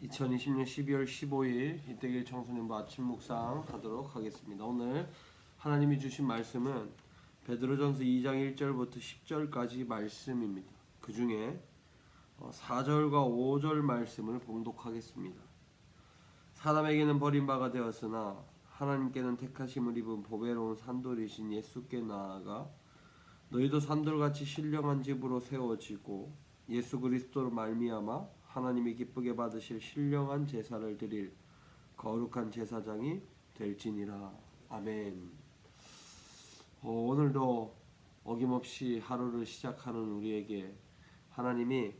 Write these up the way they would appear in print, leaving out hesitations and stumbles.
2020년 12월 15일 이때길 청소년부 아침 묵상 하도록 하겠습니다. 오늘 하나님이 주신 말씀은 베드로전서 2장 1절부터 10절까지 말씀입니다. 그 중에 4절과 5절 말씀을 봉독하겠습니다. 사람에게는 버림바가 되었으나 하나님께는 택하심을 입은 보배로운 산돌이신 예수께 나아가 너희도 산돌같이 신령한 집으로 세워지고 예수 그리스도로 말미암아 하나님이 기쁘게 받으실 신령한 제사를 드릴 거룩한 제사장이 될지니라. 아멘. 오늘도 어김없이 하루를 시작하는 우리에게 하나님이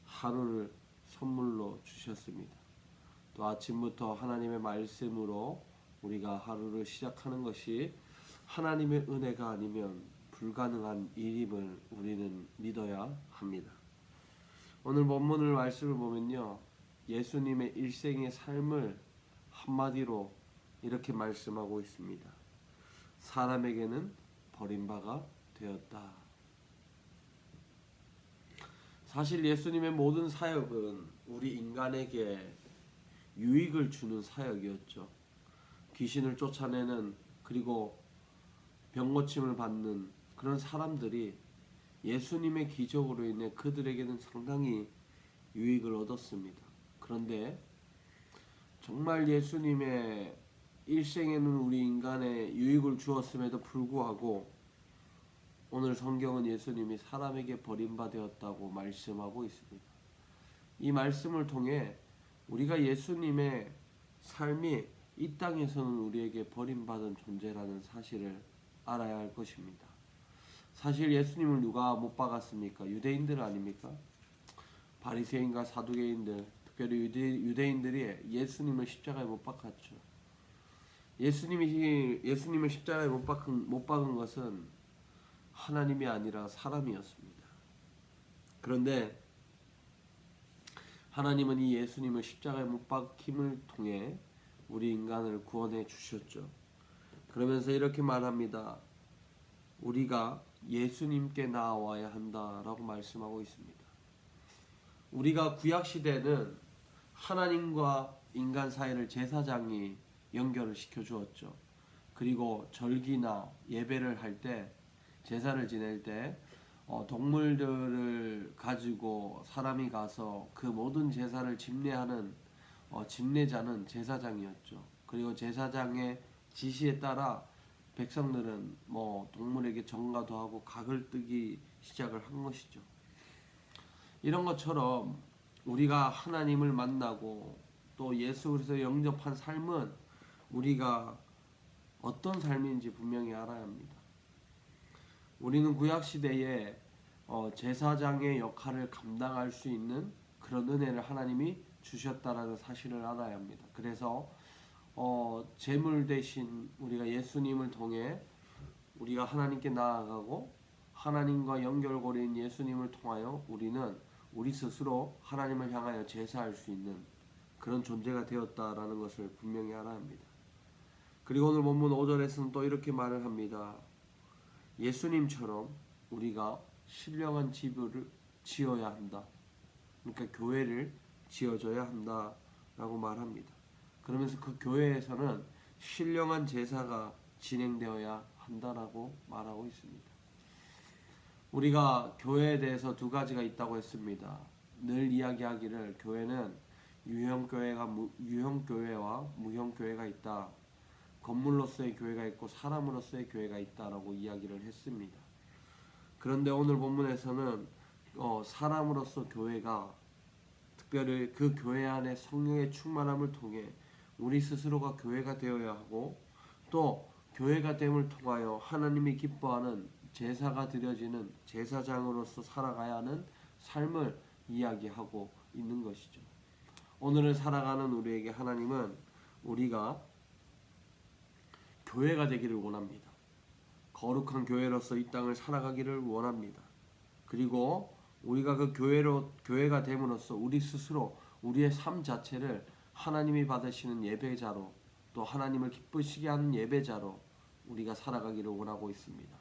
하루를 선물로 주셨습니다. 또 아침부터 하나님의 말씀으로 우리가 하루를 시작하는 것이 하나님의 은혜가 아니면 불가능한 일임을 우리는 믿어야 합니다. 오늘 본문을 말씀을 보면요, 예수님의 일생의 삶을 한마디로 이렇게 말씀하고 있습니다. 사람에게는 버림바가 되었다. 사실 예수님의 모든 사역은 우리 인간에게 유익을 주는 사역이었죠. 귀신을 쫓아내는, 그리고 병고침을 받는 그런 사람들이 예수님의 기적으로 인해 그들에게는 상당히 유익을 얻었습니다. 그런데 정말 예수님의 일생에는 우리 인간에 유익을 주었음에도 불구하고 오늘 성경은 예수님이 사람에게 버림받았다고 말씀하고 있습니다. 이 말씀을 통해 우리가 예수님의 삶이 이 땅에서는 우리에게 버림받은 존재라는 사실을 알아야 할 것입니다. 사실 예수님을 누가 못 박았습니까? 유대인들 아닙니까? 바리새인과 사두개인들, 특별히 유대인들이 예수님을 십자가에 못 박았죠. 예수님을 십자가에 못 박은 것은 하나님이 아니라 사람이었습니다. 그런데 하나님은 이 예수님을 십자가에 못 박힘을 통해 우리 인간을 구원해 주셨죠. 그러면서 이렇게 말합니다. 우리가 예수님께 나아와야 한다라고 말씀하고 있습니다. 우리가 구약시대는 하나님과 인간 사이를 제사장이 연결을 시켜 주었죠. 그리고 절기나 예배를 할 때, 제사를 지낼 때 동물들을 가지고 사람이 가서 그 모든 제사를 집례하는 집례자는 제사장이었죠. 그리고 제사장의 지시에 따라 백성들은 동물에게 전가도 하고 각을 뜨기 시작을 한 것이죠. 이런 것처럼 우리가 하나님을 만나고 또 예수 그리스도를 영접한 삶은 우리가 어떤 삶인지 분명히 알아야 합니다. 우리는 구약시대에 제사장의 역할을 감당할 수 있는 그런 은혜를 하나님이 주셨다라는 사실을 알아야 합니다. 그래서 제물 대신 우리가 예수님을 통해 우리가 하나님께 나아가고 하나님과 연결고리인 예수님을 통하여 우리는 우리 스스로 하나님을 향하여 제사할 수 있는 그런 존재가 되었다라는 것을 분명히 알아야 합니다. 그리고 오늘 본문 5절에서는 또 이렇게 말을 합니다. 예수님처럼 우리가 신령한 집을 지어야 한다. 그러니까 교회를 지어줘야 한다라고 말합니다. 그러면서 그 교회에서는 신령한 제사가 진행되어야 한다라고 말하고 있습니다. 우리가 교회에 대해서 두 가지가 있다고 했습니다. 늘 이야기하기를 교회는 유형교회와 무형교회가 있다. 건물로서의 교회가 있고 사람으로서의 교회가 있다라고 이야기를 했습니다. 그런데 오늘 본문에서는 사람으로서 교회가 특별히 그 교회 안에 성령의 충만함을 통해 우리 스스로가 교회가 되어야 하고 또 교회가 됨을 통하여 하나님이 기뻐하는 제사가 드려지는 제사장으로서 살아가야 하는 삶을 이야기하고 있는 것이죠. 오늘을 살아가는 우리에게 하나님은 우리가 교회가 되기를 원합니다. 거룩한 교회로서 이 땅을 살아가기를 원합니다. 그리고 우리가 그 교회가 됨으로써 우리 스스로 우리의 삶 자체를 하나님이 받으시는 예배자로 또 하나님을 기쁘시게 하는 예배자로 우리가 살아가기를 원하고 있습니다.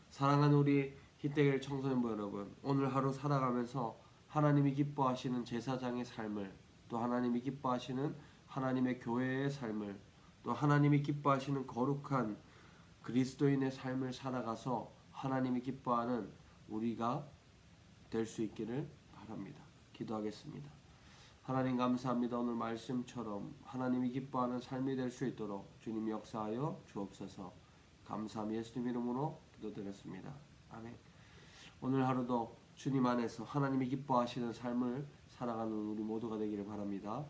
사랑하는 우리 히데겔 청소년부 여러분, 오늘 하루 살아가면서 하나님이 기뻐하시는 제사장의 삶을 또 하나님이 기뻐하시는 하나님의 교회의 삶을, 또 하나님이 기뻐하시는 거룩한 그리스도인의 삶을 살아가서 하나님이 기뻐하는 우리가 될 수 있기를 바랍니다. 기도하겠습니다. 하나님 감사합니다. 오늘 말씀처럼 하나님이 기뻐하는 삶이 될 수 있도록 주님 역사하여 주옵소서. 감사함 예수님 이름으로 기도드렸습니다. 아멘. 오늘 하루도 주님 안에서 하나님이 기뻐하시는 삶을 살아가는 우리 모두가 되기를 바랍니다.